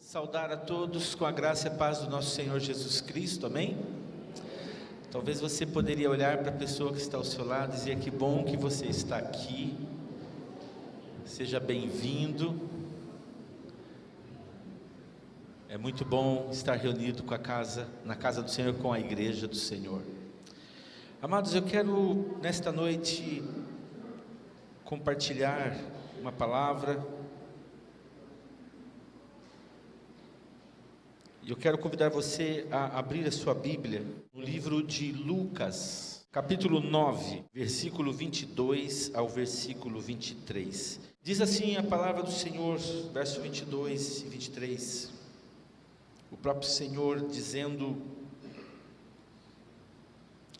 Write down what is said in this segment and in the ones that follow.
Saudar a todos com a graça e a paz do nosso Senhor Jesus Cristo, amém? Talvez você poderia olhar para a pessoa que está ao seu lado e dizer: que bom que você está aqui, seja bem-vindo. É muito bom estar reunido na casa do Senhor, com a igreja do Senhor. Amados, eu quero nesta noite compartilhar uma palavra. Eu quero convidar você a abrir a sua Bíblia no livro de Lucas, capítulo 9, versículo 22 ao versículo 23. Diz assim a palavra do Senhor, verso 22 e 23. O próprio Senhor dizendo: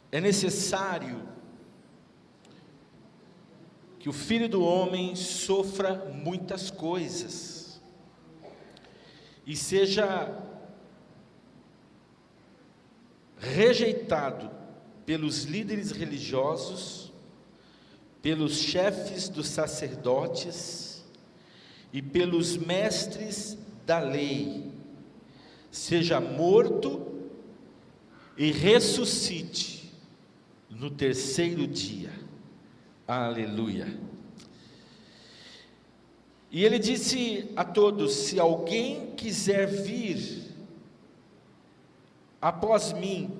é necessário que o Filho do Homem sofra muitas coisas e seja rejeitado pelos líderes religiosos, pelos chefes dos sacerdotes e pelos mestres da lei, seja morto e ressuscite no terceiro dia. Aleluia. E ele disse a todos: se alguém quiser vir após mim,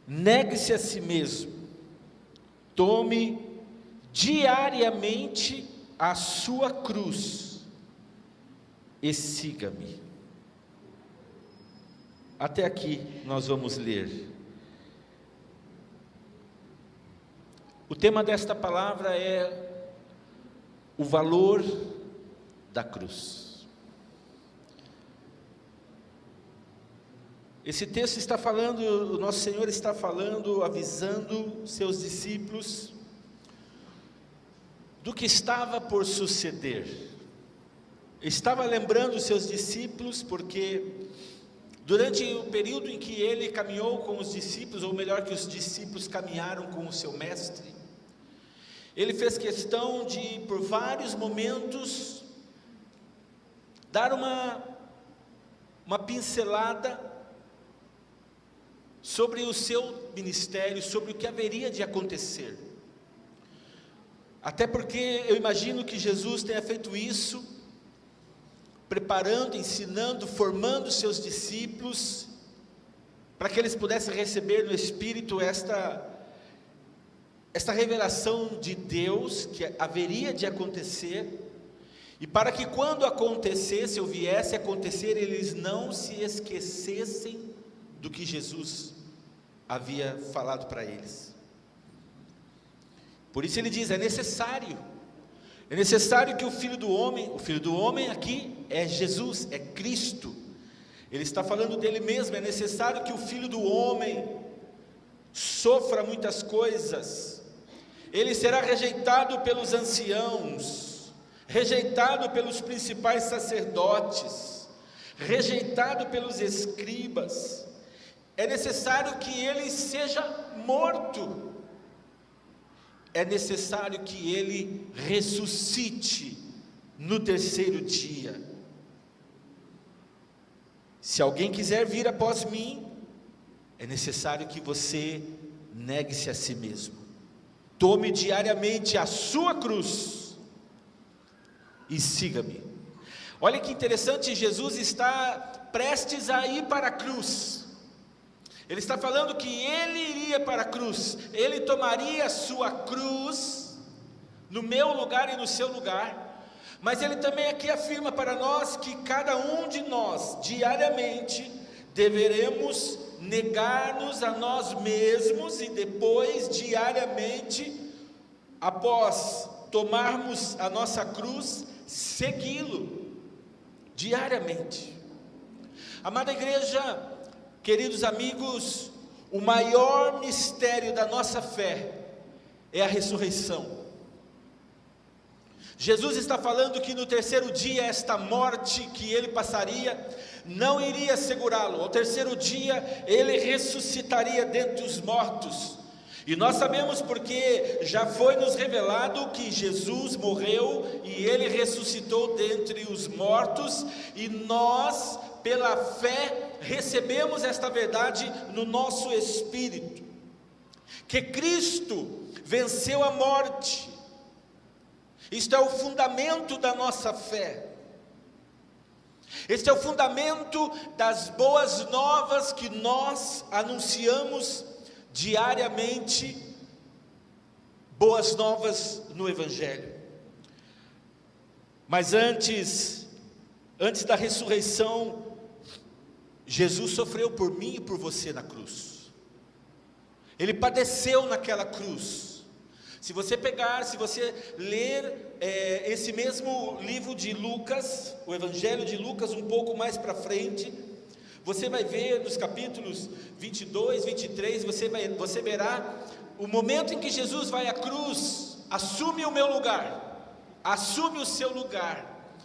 negue-se a si mesmo, tome diariamente a sua cruz e siga-me. Até aqui nós vamos ler. O tema desta palavra é o valor da cruz. Esse texto está falando, o nosso Senhor está falando, avisando seus discípulos do que estava por suceder. Estava lembrando os seus discípulos, porque durante o período em que ele caminhou com os discípulos, ou melhor, que os discípulos caminharam com o seu mestre, ele fez questão de, por vários momentos, dar uma pincelada sobre o seu ministério, sobre o que haveria de acontecer. Até porque eu imagino que Jesus tenha feito isso, preparando, ensinando, formando seus discípulos, para que eles pudessem receber no Espírito esta revelação de Deus, que haveria de acontecer, e para que quando acontecesse, ou viesse a acontecer, eles não se esquecessem do que Jesus havia falado para eles. Por isso ele diz: é necessário que o Filho do Homem aqui é Jesus, é Cristo, ele está falando dele mesmo. É necessário que o Filho do Homem sofra muitas coisas, ele será rejeitado pelos anciãos, rejeitado pelos principais sacerdotes, rejeitado pelos escribas. É necessário que ele seja morto, é necessário que ele ressuscite no terceiro dia. Se alguém quiser vir após mim, é necessário que você negue-se a si mesmo, tome diariamente a sua cruz e siga-me. Olha que interessante, Jesus está prestes a ir para a cruz. Ele está falando que ele iria para a cruz, ele tomaria a sua cruz, no meu lugar e no seu lugar, mas ele também aqui afirma para nós que cada um de nós, diariamente, deveremos negar-nos a nós mesmos e depois, diariamente, após tomarmos a nossa cruz, segui-lo, diariamente. Amada igreja, queridos amigos, o maior mistério da nossa fé é a ressurreição. Jesus está falando que no terceiro dia, esta morte que ele passaria, não iria segurá-lo. Ao terceiro dia, ele ressuscitaria dentre os mortos, E nós sabemos porque já foi nos revelado que Jesus morreu e Ele ressuscitou dentre os mortos, e nós, pela fé, recebemos esta verdade no nosso espírito, que Cristo venceu a morte. Isto é o fundamento da nossa fé. Este é o fundamento das boas novas que nós anunciamos diariamente, boas novas no Evangelho. Mas antes da ressurreição, Jesus sofreu por mim e por você na cruz. Ele padeceu naquela cruz. Se você ler esse mesmo livro de Lucas, o Evangelho de Lucas, um pouco mais para frente, você vai ver nos capítulos 22, 23, você verá o momento em que Jesus vai à cruz, assume o meu lugar, assume o seu lugar.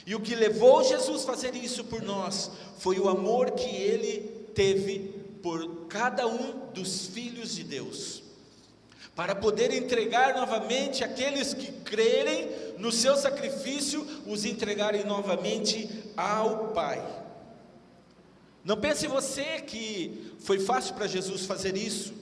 E o que levou Jesus a fazer isso por nós, foi o amor que Ele teve por cada um dos filhos de Deus, para poder entregar novamente aqueles que crerem no seu sacrifício, os entregarem novamente ao Pai. Não pense você que foi fácil para Jesus fazer isso,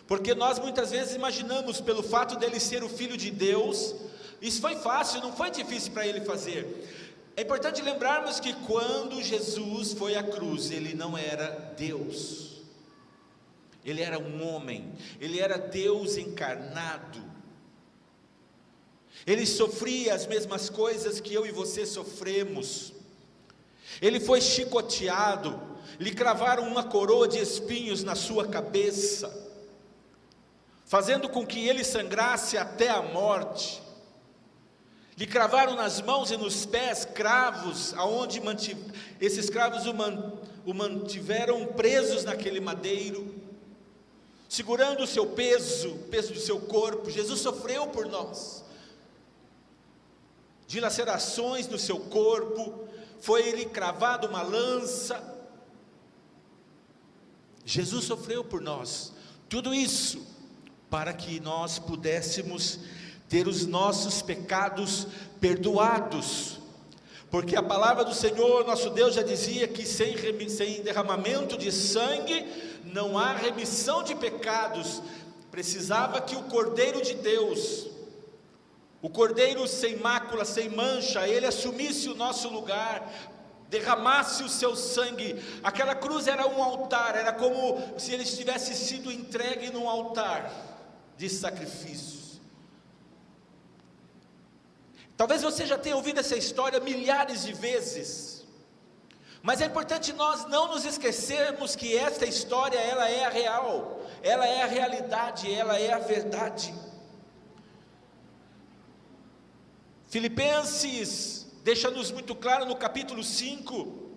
porque nós muitas vezes imaginamos, pelo fato dele ser o Filho de Deus, isso foi fácil, não foi difícil para ele fazer. É importante lembrarmos que quando Jesus foi à cruz, ele não era Deus, ele era um homem, ele era Deus encarnado. Ele sofria as mesmas coisas que eu e você sofremos. Ele foi chicoteado, lhe cravaram uma coroa de espinhos na sua cabeça, fazendo com que ele sangrasse até a morte. Lhe cravaram nas mãos e nos pés cravos, aonde esses cravos o mantiveram presos naquele madeiro, segurando o seu peso, o peso do seu corpo. Jesus sofreu por nós, dilacerações no seu corpo, foi-lhe cravado uma lança. Jesus sofreu por nós, tudo isso para que nós pudéssemos ter os nossos pecados perdoados, porque a palavra do Senhor, nosso Deus, já dizia que sem derramamento de sangue, não há remissão de pecados. Precisava que o Cordeiro de Deus, o Cordeiro sem mácula, sem mancha, ele assumisse o nosso lugar, derramasse o seu sangue. Aquela cruz era um altar, era como se ele tivesse sido entregue num altar de sacrifícios. Talvez você já tenha ouvido essa história milhares de vezes, mas é importante nós não nos esquecermos que esta história, ela é a real, ela é a realidade, ela é a verdade. Filipenses deixa-nos muito claro no capítulo 5,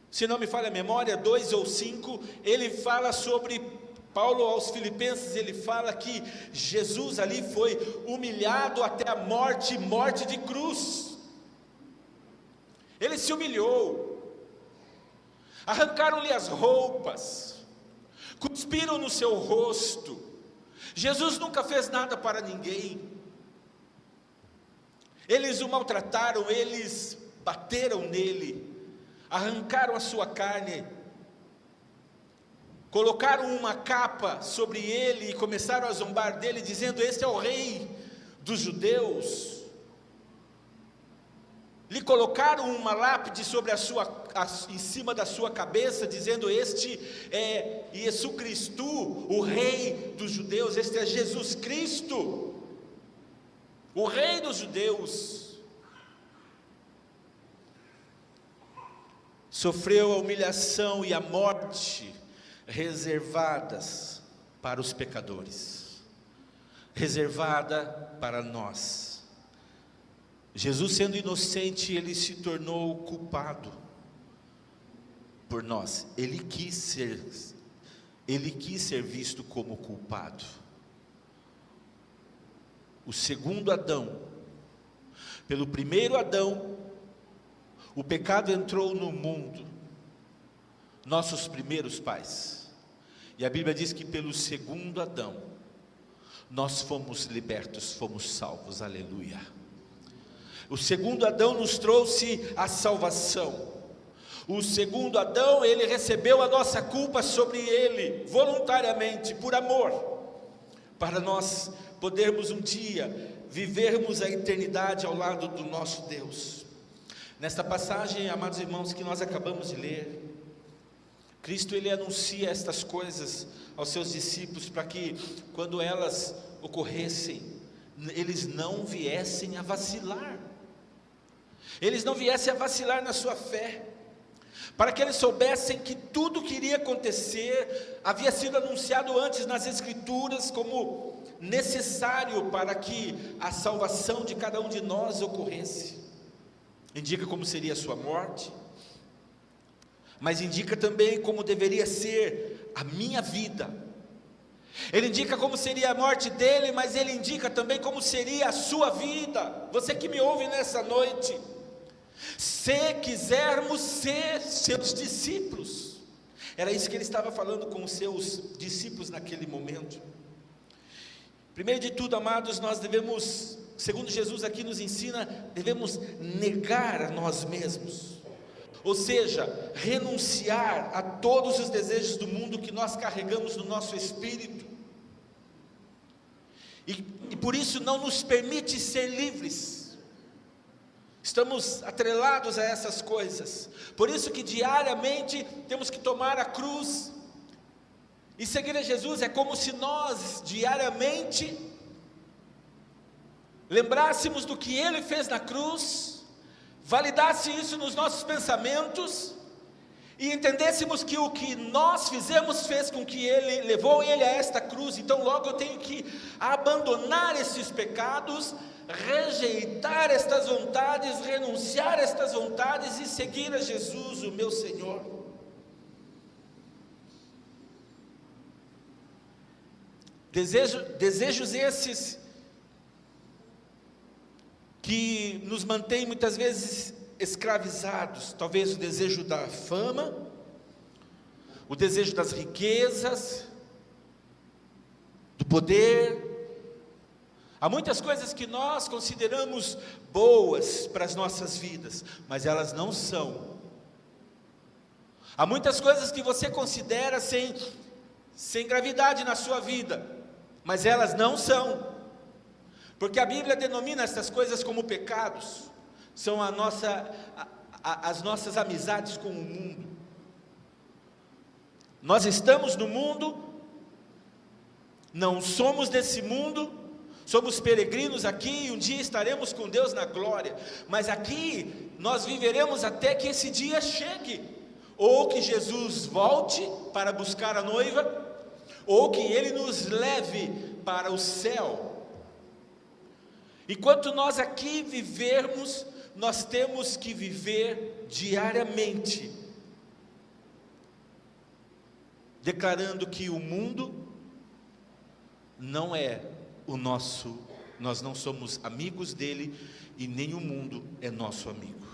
se não me falha a memória, 2 ou 5, ele fala sobre, Paulo aos Filipenses, ele fala que Jesus ali foi humilhado até a morte, morte de cruz. Ele se humilhou, arrancaram-lhe as roupas, cuspiram no seu rosto. Jesus nunca fez nada para ninguém. Eles o maltrataram, eles bateram nele, arrancaram a sua carne, colocaram uma capa sobre ele e começaram a zombar dele, dizendo: este é o rei dos judeus. Lhe colocaram uma lápide em cima da sua cabeça, dizendo: este é Jesus Cristo, o rei dos judeus. Este é Jesus Cristo, o rei dos judeus. Sofreu a humilhação e a morte reservadas para os pecadores, reservada para nós. Jesus, sendo inocente, ele se tornou culpado por nós. Ele quis ser visto como culpado. O segundo Adão, pelo primeiro Adão, o pecado entrou no mundo, nossos primeiros pais. E a Bíblia diz que pelo segundo Adão, nós fomos libertos, fomos salvos, aleluia. O segundo Adão nos trouxe a salvação. O segundo Adão, ele recebeu a nossa culpa sobre ele, voluntariamente, por amor, para nós podermos um dia vivermos a eternidade ao lado do nosso Deus. Nesta passagem, amados irmãos, que nós acabamos de ler, Cristo, ele anuncia estas coisas aos seus discípulos, para que quando elas ocorressem, eles não viessem a vacilar, eles não viessem a vacilar na sua fé, para que eles soubessem que tudo que iria acontecer havia sido anunciado antes nas Escrituras como necessário para que a salvação de cada um de nós ocorresse. Indica como seria a sua morte, mas indica também como deveria ser a minha vida. Ele indica como seria a morte dele, mas ele indica também como seria a sua vida. Você que me ouve nessa noite, se quisermos ser seus discípulos, era isso que ele estava falando com os seus discípulos naquele momento. Primeiro de tudo, amados, nós devemos, segundo Jesus aqui nos ensina, devemos negar a nós mesmos, ou seja, renunciar a todos os desejos do mundo que nós carregamos no nosso espírito, e por isso não nos permite ser livres. Estamos atrelados a essas coisas, por isso que diariamente temos que tomar a cruz, e seguir a Jesus é como se nós diariamente lembrássemos do que Ele fez na cruz, validasse isso nos nossos pensamentos, e entendêssemos que o que nós fizemos fez com que Ele levou Ele a esta cruz. Então logo eu tenho que abandonar esses pecados, rejeitar estas vontades, renunciar a estas vontades e seguir a Jesus, o meu Senhor. Desejos esses que nos mantêm muitas vezes escravizados, talvez o desejo da fama, o desejo das riquezas, do poder. Há muitas coisas que nós consideramos boas para as nossas vidas, mas elas não são. Há muitas coisas que você considera sem gravidade na sua vida, mas elas não são, porque a Bíblia denomina essas coisas como pecados. São as nossas amizades com o mundo. Nós estamos no mundo, não somos desse mundo, somos peregrinos aqui, e um dia estaremos com Deus na glória, mas aqui nós viveremos até que esse dia chegue, ou que Jesus volte para buscar a noiva, ou que Ele nos leve para o céu. Enquanto nós aqui vivermos, nós temos que viver diariamente, declarando que o mundo não é o nosso, nós não somos amigos dele, e nem o mundo é nosso amigo.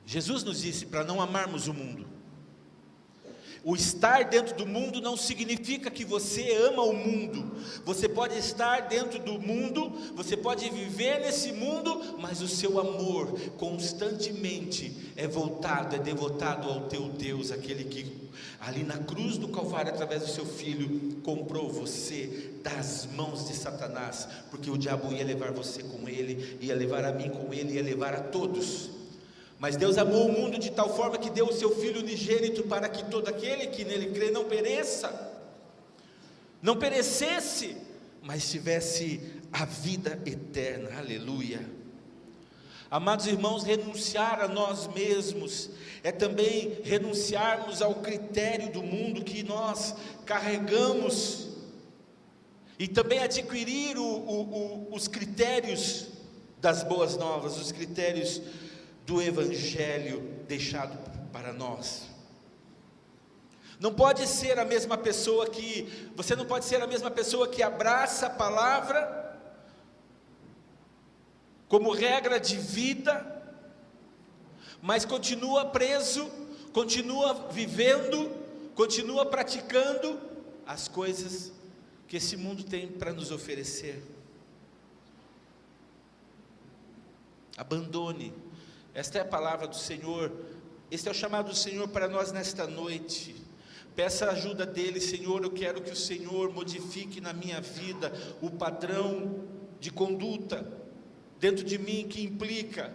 Jesus nos disse para não amarmos o mundo. O estar dentro do mundo não significa que você ama o mundo. Você pode estar dentro do mundo, você pode viver nesse mundo, mas o seu amor constantemente é devotado ao teu Deus, aquele que ali na cruz do Calvário, através do seu Filho, comprou você das mãos de Satanás, porque o diabo ia levar você com ele, ia levar a mim com ele, ia levar a todos. Mas Deus amou o mundo de tal forma que deu o seu Filho unigênito, para que todo aquele que nele crê não perecesse, mas tivesse a vida eterna. Aleluia. Amados irmãos, renunciar a nós mesmos é também renunciarmos ao critério do mundo que nós carregamos, e também adquirir os critérios das boas novas, os critérios do Evangelho deixado para nós. Não pode ser a mesma pessoa você não pode ser a mesma pessoa que abraça a palavra como regra de vida, mas continua preso, continua vivendo, continua praticando as coisas que esse mundo tem para nos oferecer. Abandone. Esta é a palavra do Senhor. Este é o chamado do Senhor para nós nesta noite. Peça a ajuda dele. Senhor, eu quero que o Senhor modifique na minha vida o padrão de conduta dentro de mim que implica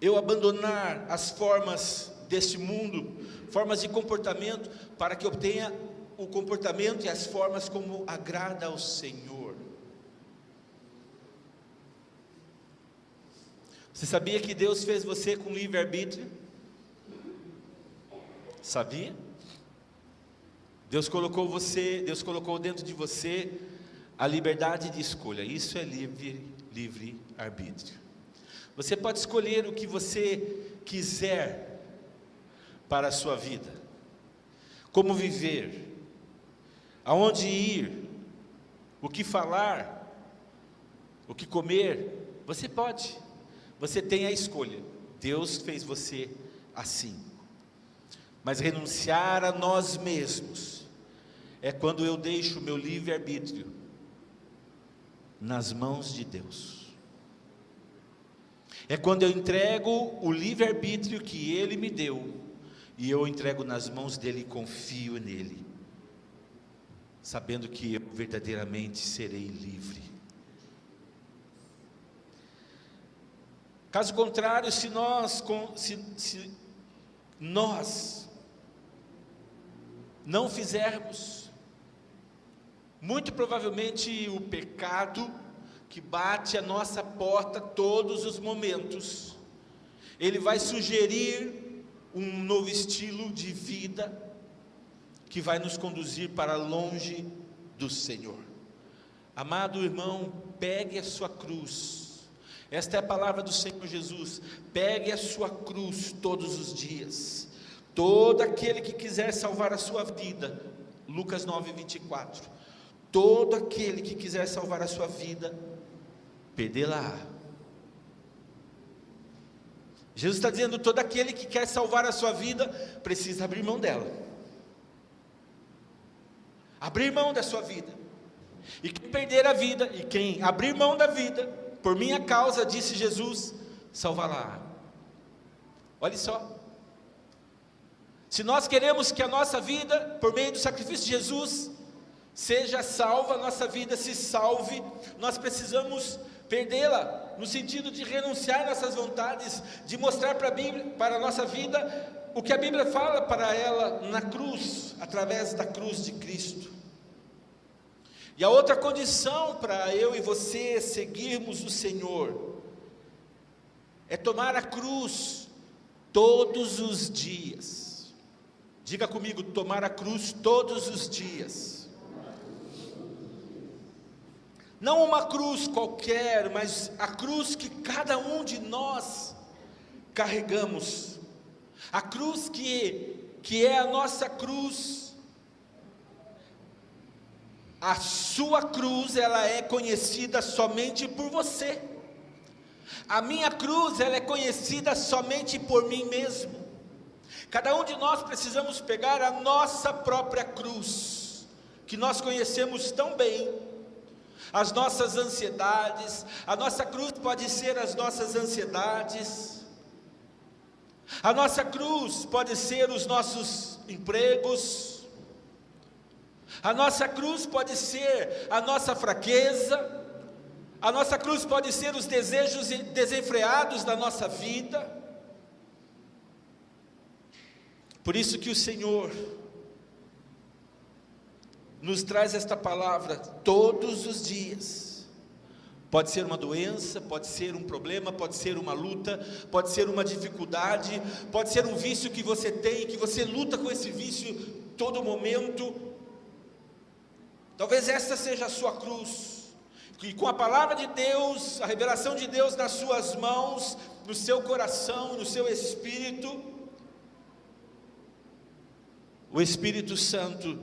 eu abandonar as formas deste mundo, formas de comportamento, para que eu tenha o comportamento e as formas como agrada ao Senhor. Você sabia que Deus fez você com livre-arbítrio? Sabia? Deus colocou dentro de você a liberdade de escolha. Isso é livre-arbítrio. Você pode escolher o que você quiser para a sua vida, como viver, aonde ir, o que falar, o que comer. Você pode, você tem a escolha. Deus fez você assim. Mas renunciar a nós mesmos é quando eu deixo o meu livre-arbítrio nas mãos de Deus. É quando eu entrego o livre-arbítrio que Ele me deu, e eu entrego nas mãos dEle e confio nele, sabendo que eu verdadeiramente serei livre. Caso contrário, se nós não fizermos, muito provavelmente o pecado que bate a nossa porta todos os momentos, ele vai sugerir um novo estilo de vida que vai nos conduzir para longe do Senhor. Amado irmão, pegue a sua cruz. Esta é a palavra do Senhor Jesus. Pegue a sua cruz todos os dias. Todo aquele que quiser salvar a sua vida, Lucas 9:24, todo aquele que quiser salvar a sua vida, perdê-la. Jesus está dizendo, todo aquele que quer salvar a sua vida, precisa abrir mão dela, abrir mão da sua vida, e quem perder a vida, e quem abrir mão da vida, por minha causa, disse Jesus, salvará. Olha só, se nós queremos que a nossa vida, por meio do sacrifício de Jesus, seja salva, a nossa vida se salve, nós precisamos perdê-la, no sentido de renunciar nossas vontades, de mostrar para a nossa vida, o que a Bíblia fala para ela na cruz, através da cruz de Cristo. E a outra condição para eu e você seguirmos o Senhor, é tomar a cruz todos os dias. Diga comigo, tomar a cruz todos os dias. Não uma cruz qualquer, mas a cruz que cada um de nós carregamos. A cruz que é a nossa cruz. A sua cruz, ela é conhecida somente por você. A minha cruz, ela é conhecida somente por mim mesmo. Cada um de nós precisamos pegar a nossa própria cruz, que nós conhecemos tão bem, as nossas ansiedades. A nossa cruz pode ser as nossas ansiedades, a nossa cruz pode ser os nossos empregos, a nossa cruz pode ser a nossa fraqueza, a nossa cruz pode ser os desejos desenfreados da nossa vida. Por isso que o Senhor nos traz esta palavra todos os dias. Pode ser uma doença, pode ser um problema, pode ser uma luta, pode ser uma dificuldade, pode ser um vício que você tem, que você luta com esse vício todo momento. Talvez essa seja a sua cruz, e com a palavra de Deus, a revelação de Deus nas suas mãos, no seu coração, no seu espírito, o Espírito Santo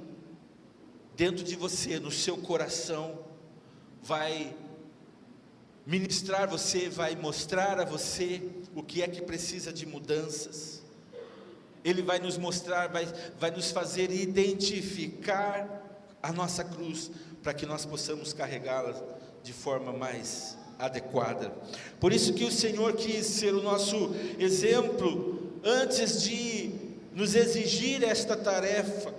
dentro de você, no seu coração, vai ministrar você, vai mostrar a você o que é que precisa de mudanças. Ele vai nos mostrar, vai nos fazer identificar a nossa cruz, para que nós possamos carregá-la de forma mais adequada. Por isso que o Senhor quis ser o nosso exemplo, antes de nos exigir esta tarefa,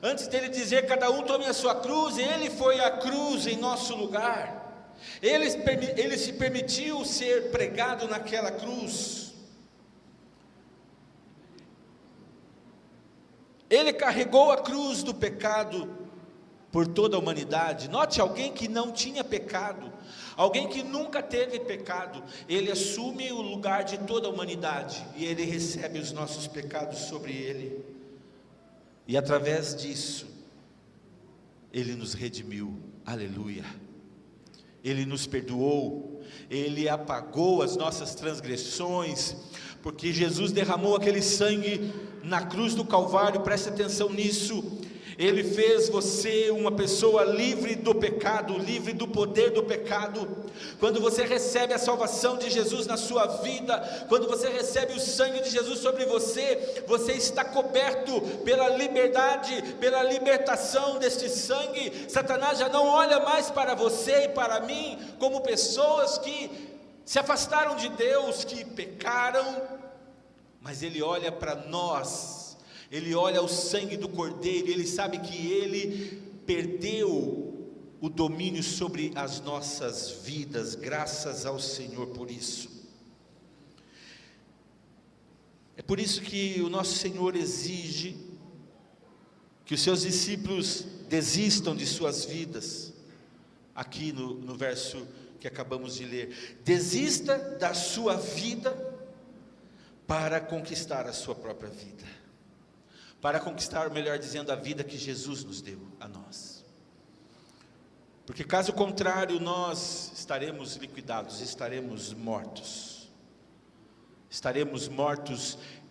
antes dele dizer, cada um tome a sua cruz, ele foi a cruz em nosso lugar, ele se permitiu ser pregado naquela cruz, ele carregou a cruz do pecado por toda a humanidade. Note, alguém que não tinha pecado, alguém que nunca teve pecado, ele assume o lugar de toda a humanidade, e ele recebe os nossos pecados sobre ele, e através disso, ele nos redimiu, aleluia, ele nos perdoou, ele apagou as nossas transgressões, porque Jesus derramou aquele sangue na cruz do Calvário. Preste atenção nisso. Ele fez você uma pessoa livre do pecado, livre do poder do pecado. Quando você recebe a salvação de Jesus na sua vida, quando você recebe o sangue de Jesus sobre você, você está coberto pela liberdade, pela libertação deste sangue. Satanás já não olha mais para você e para mim como pessoas que se afastaram de Deus, que pecaram, mas ele olha para nós. Ele olha o sangue do Cordeiro, ele sabe que ele perdeu o domínio sobre as nossas vidas, graças ao Senhor por isso. É por isso que o nosso Senhor exige que os seus discípulos desistam de suas vidas, aqui no verso que acabamos de ler. Desista da sua vida para conquistar a sua própria vida, para conquistar, melhor dizendo, a vida que Jesus nos deu a nós, porque caso contrário, nós estaremos liquidados, estaremos mortos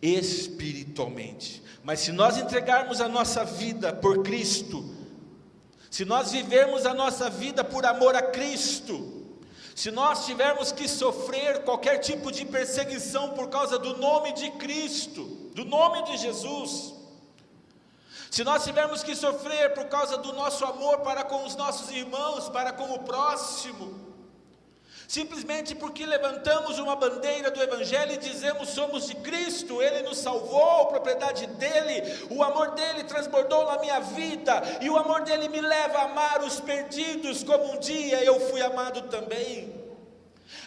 espiritualmente. Mas se nós entregarmos a nossa vida por Cristo, se nós vivermos a nossa vida por amor a Cristo, se nós tivermos que sofrer qualquer tipo de perseguição por causa do nome de Cristo, do nome de Jesus, se nós tivermos que sofrer por causa do nosso amor para com os nossos irmãos, para com o próximo, simplesmente porque levantamos uma bandeira do Evangelho e dizemos somos de Cristo, Ele nos salvou, propriedade dEle, o amor dEle transbordou na minha vida, e o amor dEle me leva a amar os perdidos, como um dia eu fui amado também,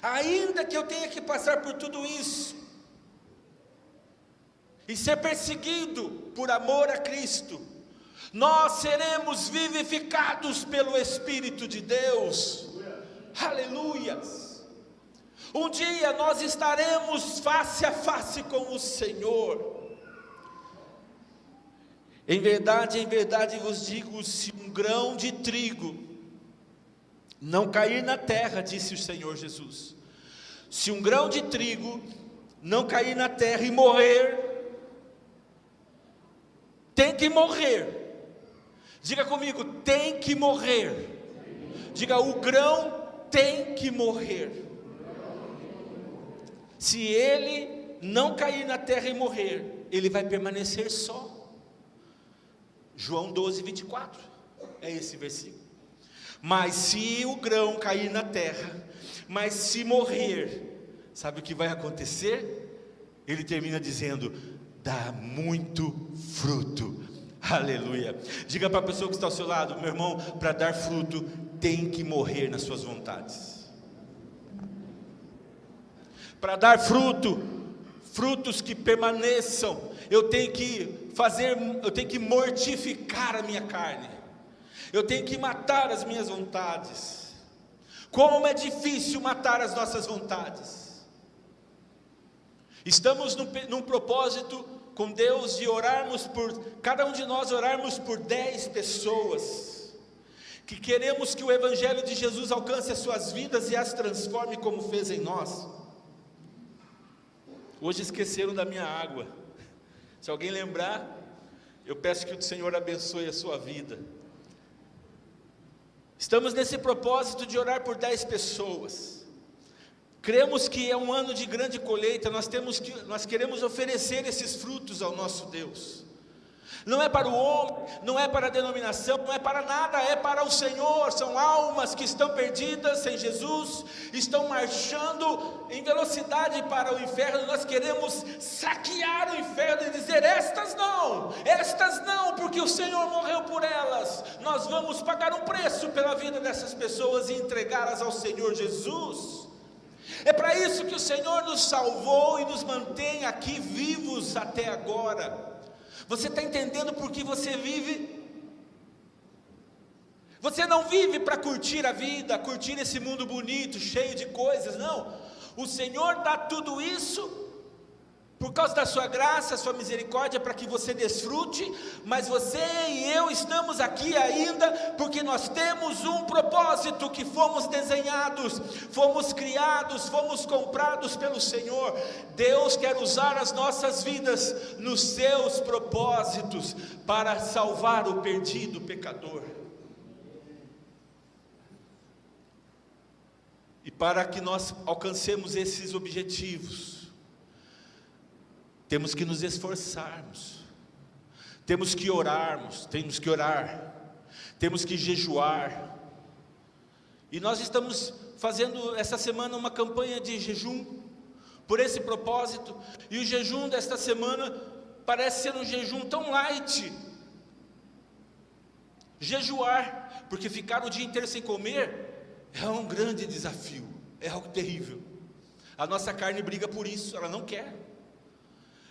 ainda que eu tenha que passar por tudo isso, e ser perseguido por amor a Cristo, nós seremos vivificados pelo Espírito de Deus, aleluias. Um dia nós estaremos face a face com o Senhor. Em verdade vos digo, se um grão de trigo não cair na terra, disse o Senhor Jesus, se um grão de trigo não cair na terra e morrer, tem que morrer, diga comigo, tem que morrer, diga, o grão tem que morrer. Se ele não cair na terra e morrer, ele vai permanecer só. João 12, 24, é esse versículo. Mas se o grão cair na terra, mas se morrer, sabe o que vai acontecer? Ele termina dizendo, dá muito fruto, aleluia. Diga para a pessoa que está ao seu lado, meu irmão, para dar fruto, tem que morrer nas suas vontades. Para dar frutos que permaneçam, eu tenho que mortificar a minha carne, eu tenho que matar as minhas vontades. Como é difícil matar as nossas vontades. Estamos num propósito com Deus de orarmos cada um de nós orarmos por 10 pessoas, que queremos que o Evangelho de Jesus alcance as suas vidas e as transforme como fez em nós. Hoje esqueceram da minha água, se alguém lembrar, eu peço que o Senhor abençoe a sua vida. Estamos nesse propósito de orar por 10 pessoas, Cremos que é um ano de grande colheita, nós queremos oferecer esses frutos ao nosso Deus. Não é para o homem, não é para a denominação, não é para nada, é para o Senhor. São almas que estão perdidas sem Jesus, estão marchando em velocidade para o inferno. Nós queremos saquear o inferno e dizer: estas não, porque o Senhor morreu por elas. Nós vamos pagar um preço pela vida dessas pessoas e entregá-las ao Senhor Jesus. É para isso que o Senhor nos salvou e nos mantém aqui vivos até agora. Você está entendendo por que você vive? Você não vive para curtir a vida, curtir esse mundo bonito, cheio de coisas, não. O Senhor dá tudo isso por causa da sua graça, sua misericórdia, para que você desfrute. Mas você e eu estamos aqui ainda porque nós temos um propósito, que fomos desenhados, fomos criados, fomos comprados pelo Senhor. Deus quer usar as nossas vidas nos seus propósitos para salvar o perdido pecador. E para que nós alcancemos esses objetivos, temos que nos esforçarmos, temos que orarmos, temos que orar, temos que jejuar. E nós estamos fazendo essa semana uma campanha de jejum, por esse propósito. E o jejum desta semana parece ser um jejum tão light. Jejuar, porque ficar o dia inteiro sem comer é um grande desafio, é algo terrível. A nossa carne briga por isso, ela não quer.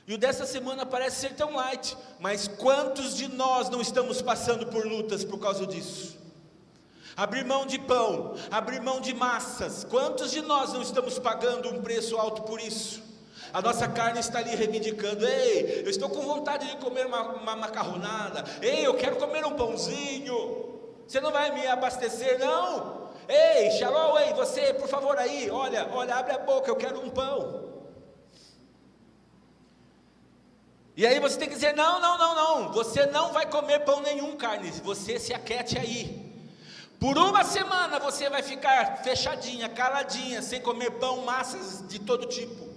E o dessa semana parece ser tão light, mas quantos de nós não estamos passando por lutas por causa disso? Abrir mão de pão, abrir mão de massas, quantos de nós não estamos pagando um preço alto por isso? A nossa carne está ali reivindicando: ei, eu estou com vontade de comer uma macarronada, ei, eu quero comer um pãozinho, você não vai me abastecer não? Ei, Shalom, ei, você, por favor aí, olha, abre a boca, eu quero um pão. E aí você tem que dizer: não, você não vai comer pão nenhum, carne, você se aquete aí. Por uma semana você vai ficar fechadinha, caladinha, sem comer pão, massas de todo tipo.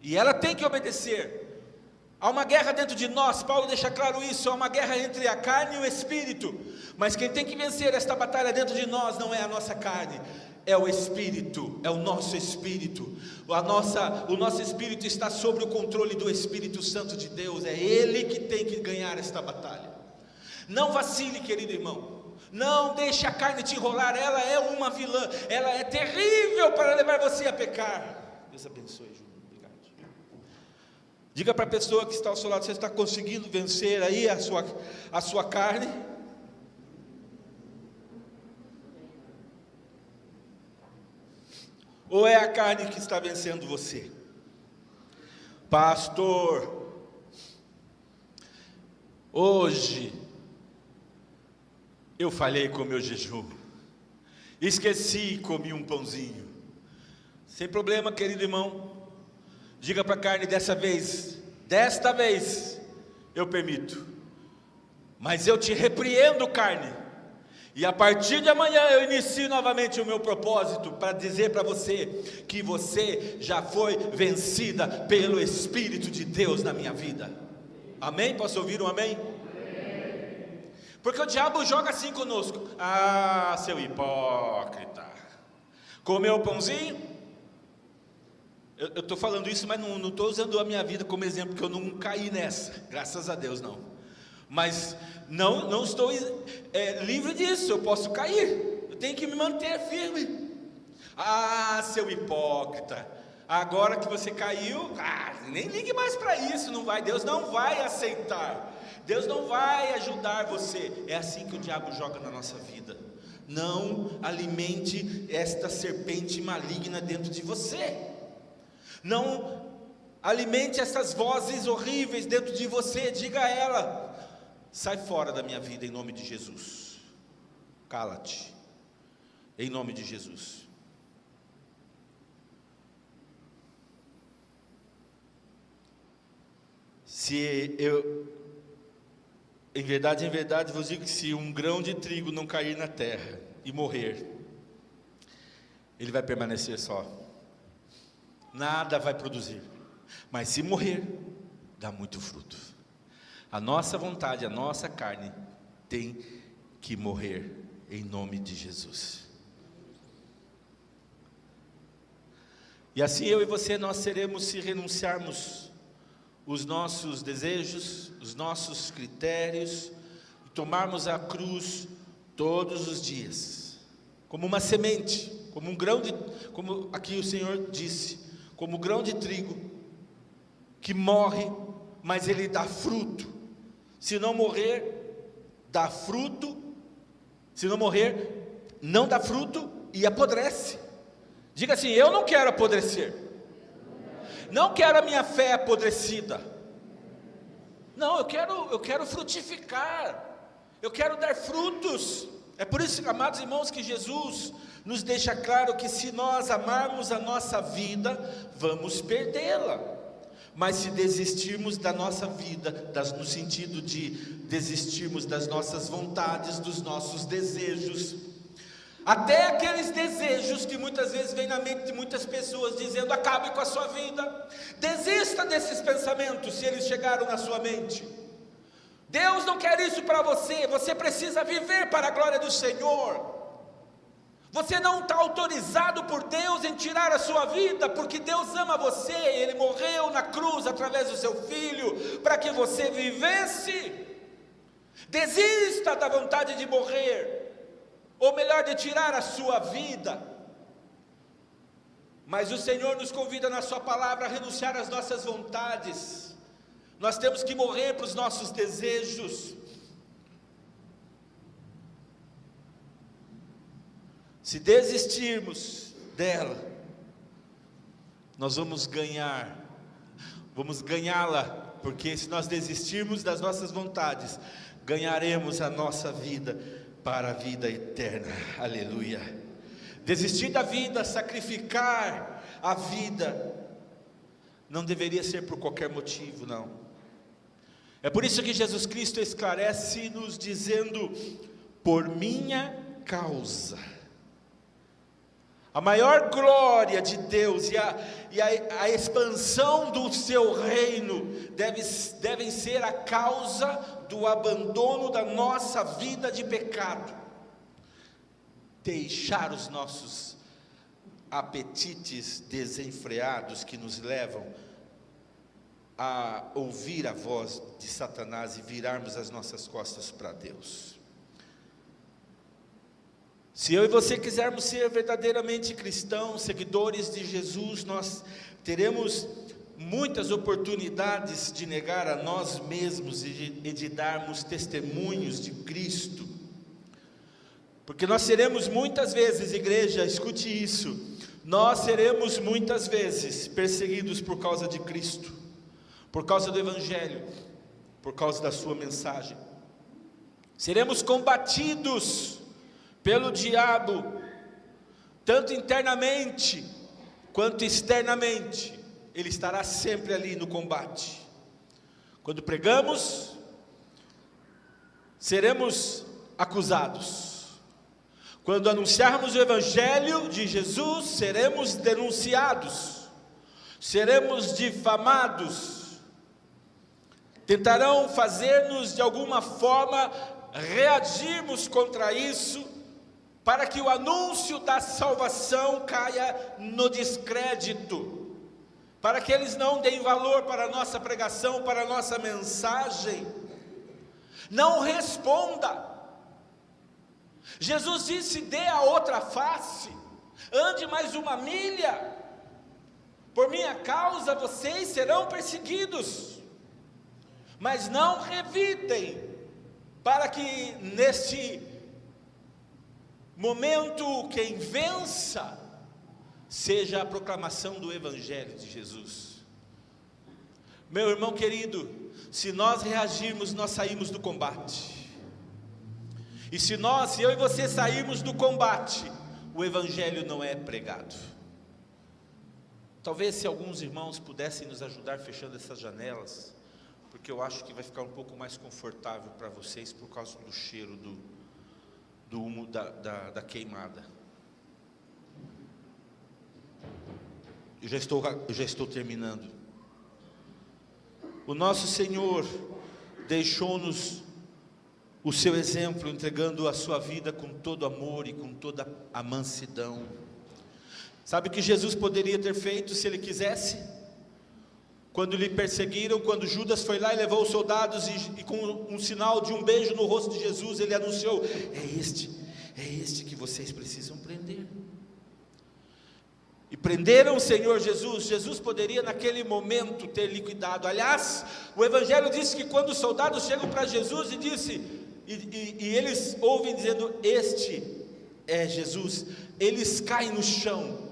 E ela tem que obedecer. Há uma guerra dentro de nós, Paulo deixa claro isso, há uma guerra entre a carne e o espírito. Mas quem tem que vencer esta batalha dentro de nós não é a nossa carne, é o Espírito, é o nosso Espírito. O nosso Espírito está sob o controle do Espírito Santo de Deus. É Ele que tem que ganhar esta batalha. Não vacile, querido irmão. Não deixe a carne te enrolar. Ela é uma vilã, ela é terrível para levar você a pecar. Deus abençoe, Júnior. Obrigado. Diga para a pessoa que está ao seu lado: você está conseguindo vencer aí a sua carne? Ou é a carne que está vencendo você? Pastor, hoje eu falhei com o meu jejum, esqueci e comi um pãozinho. Sem problema, querido irmão. Diga para a carne: desta vez eu permito, mas eu te repreendo, carne. E a partir de amanhã eu inicio novamente o meu propósito para dizer para você que você já foi vencida pelo Espírito de Deus na minha vida. Amém? Posso ouvir um amém? Amém. Porque o diabo joga assim conosco: ah, seu hipócrita, comeu o pãozinho? Eu estou falando isso, mas não estou usando a minha vida como exemplo, porque eu não caí nessa, graças a Deus não. Mas não estou livre disso, eu posso cair, eu tenho que me manter firme. Ah, seu hipócrita, agora que você caiu, nem ligue mais para isso, Deus não vai aceitar, Deus não vai ajudar você. É assim que o diabo joga na nossa vida. Não alimente esta serpente maligna dentro de você, não alimente essas vozes horríveis dentro de você. Diga a ela: sai fora da minha vida em nome de Jesus. Cala-te, em nome de Jesus. Em verdade vos digo que se um grão de trigo não cair na terra e morrer, ele vai permanecer só. Nada vai produzir. Mas se morrer, dá muito fruto. A nossa vontade, a nossa carne tem que morrer em nome de Jesus. E assim eu e você, nós seremos, se renunciarmos os nossos desejos, os nossos critérios, e tomarmos a cruz todos os dias, como uma semente, como um grão de, como aqui o Senhor disse, como grão de trigo, que morre, mas ele dá fruto. Se não morrer, dá fruto. Se não morrer, não dá fruto e apodrece. Diga assim: eu não quero apodrecer. Não quero a minha fé apodrecida. Não, eu quero frutificar. Eu quero dar frutos. É por isso, amados irmãos, que Jesus nos deixa claro que se nós amarmos a nossa vida, vamos perdê-la. Mas se desistirmos da nossa vida, no sentido de desistirmos das nossas vontades, dos nossos desejos, até aqueles desejos que muitas vezes vêm na mente de muitas pessoas, dizendo: acabe com a sua vida, desista desses pensamentos, se eles chegaram na sua mente. Deus não quer isso para você, você precisa viver para a glória do Senhor. Você não está autorizado por Deus em tirar a sua vida, porque Deus ama você, Ele morreu na cruz através do seu Filho, para que você vivesse. Desista da vontade de morrer, ou melhor, de tirar a sua vida. Mas o Senhor nos convida na sua palavra a renunciar às nossas vontades. Nós temos que morrer para os nossos desejos. Se desistirmos dela, nós vamos ganhá-la, porque se nós desistirmos das nossas vontades, ganharemos a nossa vida para a vida eterna. Aleluia. Desistir da vida, sacrificar a vida, não deveria ser por qualquer motivo, não. É por isso que Jesus Cristo esclarece nos dizendo: por minha causa. A maior glória de Deus e a expansão do seu reino devem ser a causa do abandono da nossa vida de pecado. Deixar os nossos apetites desenfreados que nos levam a ouvir a voz de Satanás e virarmos as nossas costas para Deus. Se eu e você quisermos ser verdadeiramente cristãos, seguidores de Jesus, nós teremos muitas oportunidades de negar a nós mesmos e de darmos testemunhos de Cristo. Porque nós seremos muitas vezes, igreja, escute isso, nós seremos muitas vezes perseguidos por causa de Cristo, por causa do Evangelho, por causa da sua mensagem. Seremos combatidos pelo diabo, tanto internamente quanto externamente. Ele estará sempre ali no combate. Quando pregamos, seremos acusados. Quando anunciarmos o Evangelho de Jesus, seremos denunciados, seremos difamados. Tentarão fazer-nos de alguma forma reagirmos contra isso, para que o anúncio da salvação caia no descrédito, para que eles não deem valor para a nossa pregação, para a nossa mensagem. Não responda. Jesus disse: dê a outra face, ande mais uma milha, por minha causa vocês serão perseguidos, mas não revidem, para que neste momento quem vença seja a proclamação do Evangelho de Jesus. Meu irmão querido, se nós reagirmos, nós saímos do combate. E se eu e você sairmos do combate, o Evangelho não é pregado. Talvez se alguns irmãos pudessem nos ajudar fechando essas janelas, porque eu acho que vai ficar um pouco mais confortável para vocês por causa do cheiro do humo da queimada. Eu já estou terminando. O nosso Senhor deixou-nos o seu exemplo, entregando a sua vida com todo amor e com toda a mansidão. Sabe o que Jesus poderia ter feito se ele quisesse? Quando lhe perseguiram, quando Judas foi lá e levou os soldados, e com um sinal de um beijo no rosto de Jesus, ele anunciou: é este que vocês precisam prender. E prenderam o Senhor Jesus. Jesus poderia naquele momento ter liquidado. Aliás, o Evangelho diz que quando os soldados chegam para Jesus e eles ouvem dizendo: este é Jesus, eles caem no chão.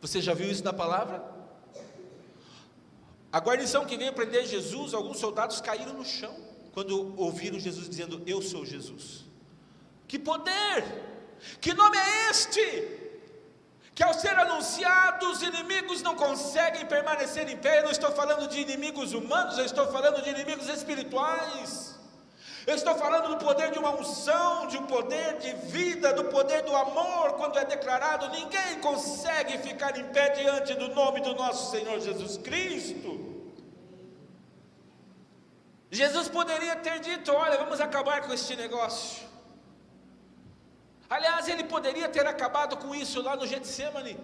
Você já viu isso na palavra? A guarnição que veio prender Jesus, alguns soldados caíram no chão quando ouviram Jesus dizendo: eu sou Jesus. Que poder! Que nome é este? Que ao ser anunciado, os inimigos não conseguem permanecer em pé. Eu não estou falando de inimigos humanos, eu estou falando de inimigos espirituais. Eu estou falando do poder de uma unção, de um poder de vida, do poder do amor. Quando é declarado, ninguém consegue ficar em pé diante do nome do nosso Senhor Jesus Cristo. Jesus poderia ter dito: olha, vamos acabar com este negócio. Aliás, ele poderia ter acabado com isso lá no Getsemane,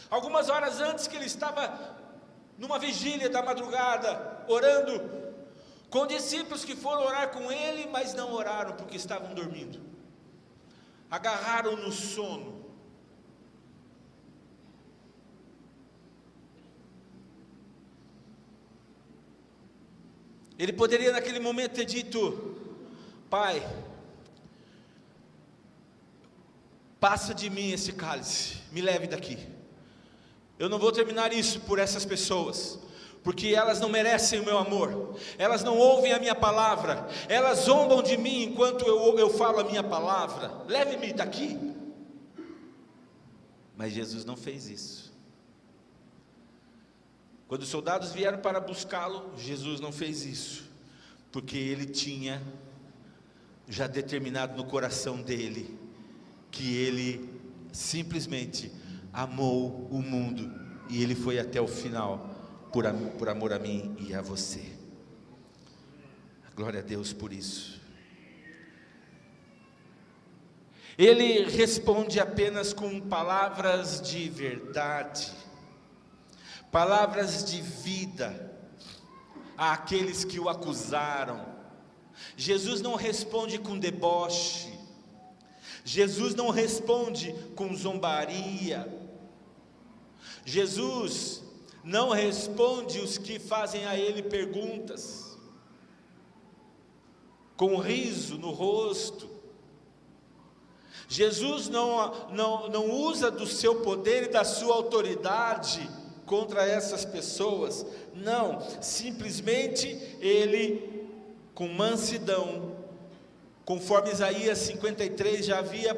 algumas horas antes, que ele estava numa vigília da madrugada, orando, com discípulos que foram orar com ele, mas não oraram porque estavam dormindo, agarraram no sono. Ele poderia naquele momento ter dito: Pai, passa de mim esse cálice, me leve daqui. Eu não vou terminar isso por essas pessoas, porque elas não merecem o meu amor, elas não ouvem a minha palavra, elas zombam de mim enquanto eu falo a minha palavra. Leve-me daqui. Mas Jesus não fez isso. Quando os soldados vieram para buscá-lo, Jesus não fez isso, porque ele tinha já determinado no coração dele que ele simplesmente amou o mundo, e ele foi até o final, por amor a mim e a você. Glória a Deus por isso. Ele responde apenas com palavras de verdade, palavras de vida, àqueles que o acusaram. Jesus não responde com deboche, Jesus não responde com zombaria, Jesus não responde os que fazem a ele perguntas, com riso no rosto. Jesus não usa do seu poder e da sua autoridade contra essas pessoas, não, simplesmente ele, com mansidão, conforme Isaías 53 já havia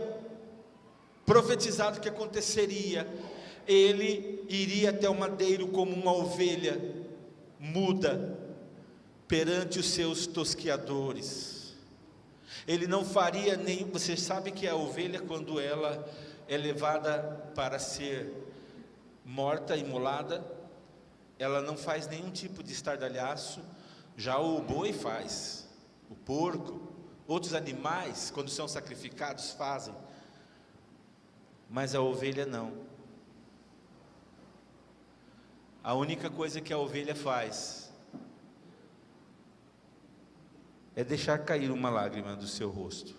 profetizado que aconteceria, ele iria até o madeiro como uma ovelha muda perante os seus tosqueadores. Ele não faria nem, você sabe que a ovelha, quando ela é levada para ser morta, imolada, ela não faz nenhum tipo de estardalhaço. Já o boi faz, o porco, outros animais, quando são sacrificados, fazem, mas a ovelha não. A única coisa que a ovelha faz é deixar cair uma lágrima do seu rosto,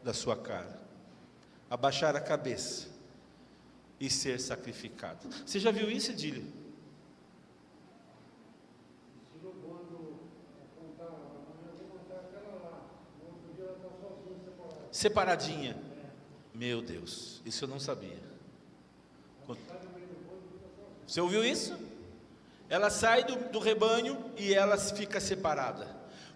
da sua cara, abaixar a cabeça e ser sacrificada. Você já viu isso, Edílio? Separadinha. Meu Deus, isso eu não sabia. Você ouviu isso? Ela sai do rebanho e ela fica separada,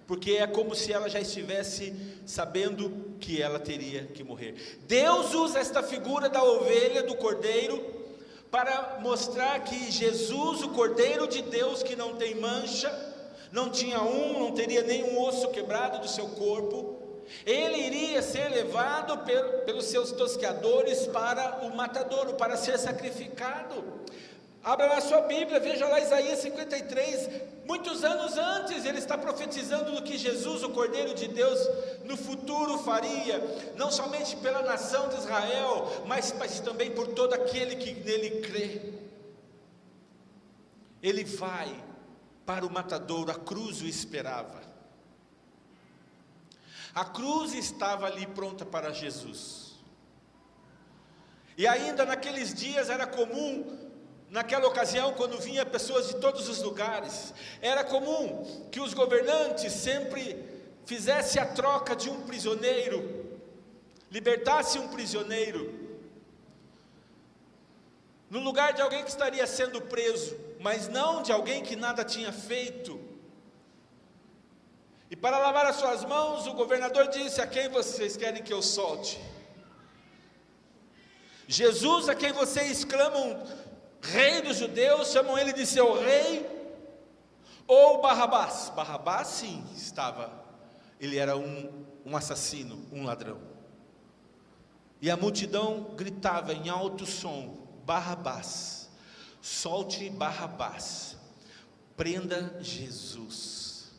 porque é como se ela já estivesse sabendo que ela teria que morrer. Deus usa esta figura da ovelha, do cordeiro, para mostrar que Jesus, o cordeiro de Deus, que não tem mancha, não teria nenhum osso quebrado do seu corpo, ele iria ser levado pelos seus tosqueadores para o matadouro, para ser sacrificado. Abra na sua Bíblia, veja lá Isaías 53, muitos anos antes, ele está profetizando do que Jesus, o Cordeiro de Deus, no futuro faria, não somente pela nação de Israel, mas também por todo aquele que nele crê. Ele vai para o matadouro, a cruz o esperava. A cruz estava ali pronta para Jesus. E ainda naqueles dias era comum, naquela ocasião, quando vinha pessoas de todos os lugares, era comum que os governantes sempre fizessem a troca de um prisioneiro, libertasse um prisioneiro, no lugar de alguém que estaria sendo preso, mas não de alguém que nada tinha feito. E para lavar as suas mãos, o governador disse: a quem vocês querem que eu solte? Jesus, a quem vocês clamam Rei dos judeus, chamam ele de seu rei, ou Barrabás? Barrabás sim, ele era um assassino, um ladrão. E a multidão gritava em alto som: Barrabás, solte Barrabás, prenda Jesus.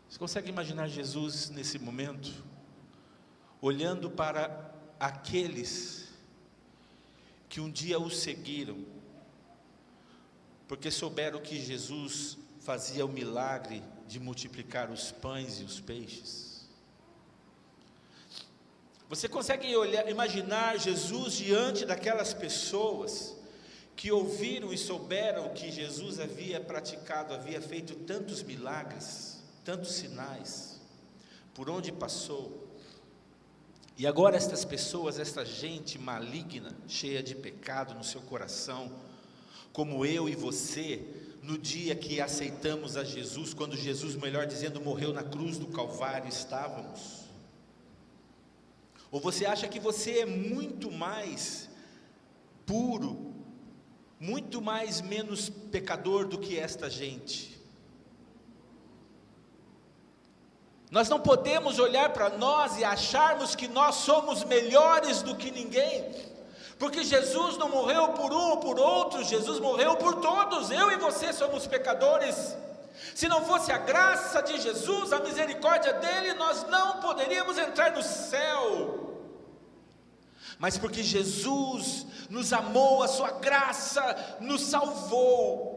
Você consegue imaginar Jesus nesse momento, olhando para aqueles que um dia o seguiram, porque souberam que Jesus fazia o milagre de multiplicar os pães e os peixes? Você consegue imaginar Jesus diante daquelas pessoas que ouviram e souberam que Jesus havia feito tantos milagres, tantos sinais, por onde passou? E agora estas pessoas, esta gente maligna, cheia de pecado no seu coração, como eu e você, no dia que aceitamos a Jesus, quando Jesus, melhor dizendo, morreu na cruz do Calvário, estávamos. Ou você acha que você é muito mais puro, muito mais menos pecador do que esta gente? Nós não podemos olhar para nós e acharmos que nós somos melhores do que ninguém, porque Jesus não morreu por um ou por outro, Jesus morreu por todos. Eu e você somos pecadores. Se não fosse a graça de Jesus, a misericórdia dele, nós não poderíamos entrar no céu. Mas porque Jesus nos amou, a sua graça nos salvou.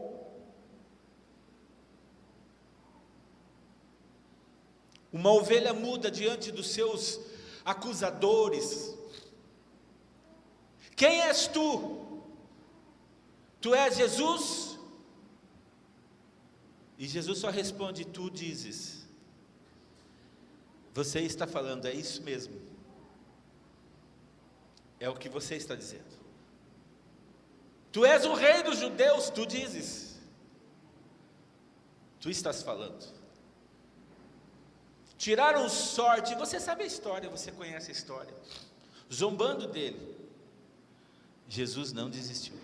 Uma ovelha muda diante dos seus acusadores. Quem és tu? Tu és Jesus? E Jesus só responde: tu dizes. Você está falando, é isso mesmo. É o que você está dizendo. Tu és o rei dos judeus, tu dizes. Tu estás falando. Tiraram sorte, você sabe a história, você conhece a história, zombando dele. Jesus não desistiu.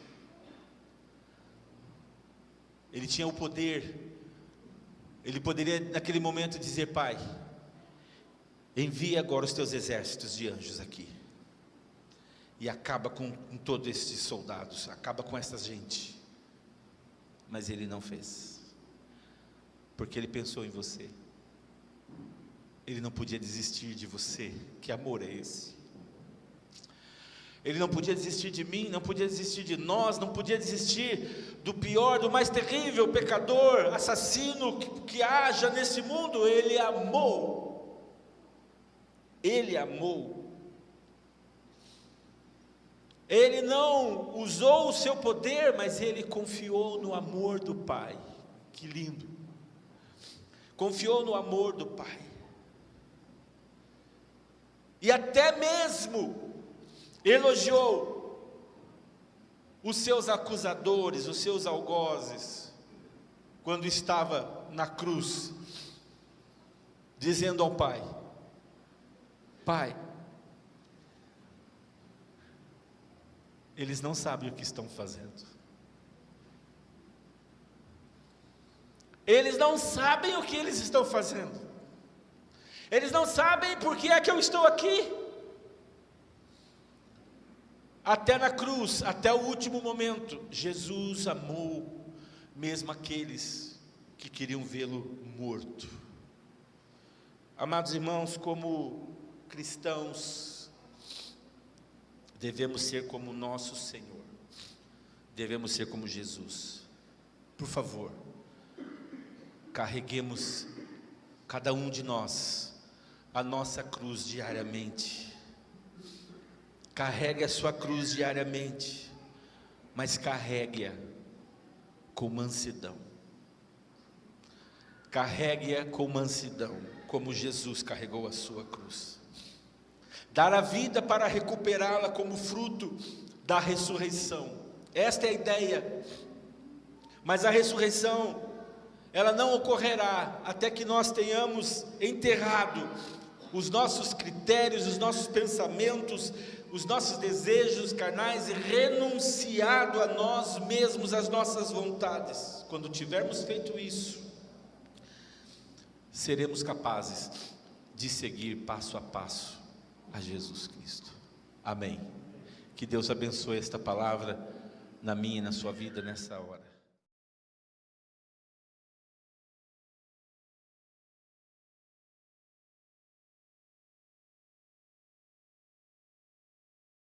Ele tinha o poder, ele poderia naquele momento dizer: Pai, envia agora os teus exércitos de anjos aqui, e acaba com todos esses soldados, acaba com essa gente. Mas ele não fez, porque ele pensou em você. Ele não podia desistir de você. Que amor é esse? Ele não podia desistir de mim, não podia desistir de nós, não podia desistir do pior, do mais terrível pecador, assassino que haja nesse mundo. Ele amou. Ele amou. Ele não usou o seu poder, mas ele confiou no amor do Pai. Que lindo! Confiou no amor do Pai. E até mesmo elogiou os seus acusadores, os seus algozes, quando estava na cruz, dizendo ao Pai: Pai, eles não sabem o que estão fazendo. Eles não sabem o que eles estão fazendo. Eles não sabem por que é que eu estou aqui. Até na cruz, até o último momento, Jesus amou mesmo aqueles que queriam vê-lo morto. Amados irmãos, como cristãos, devemos ser como nosso Senhor, devemos ser como Jesus. Por favor, carreguemos, cada um de nós, a nossa cruz diariamente. Carregue a sua cruz diariamente, mas carregue-a com mansidão. Carregue-a com mansidão, como Jesus carregou a sua cruz. Dar a vida para recuperá-la como fruto da ressurreição. Esta é a ideia. Mas a ressurreição, ela não ocorrerá até que nós tenhamos enterrado os nossos critérios, os nossos pensamentos, os nossos desejos carnais e renunciado a nós mesmos, às nossas vontades. Quando tivermos feito isso, seremos capazes de seguir passo a passo a Jesus Cristo. Amém. Que Deus abençoe esta palavra na minha e na sua vida nessa hora.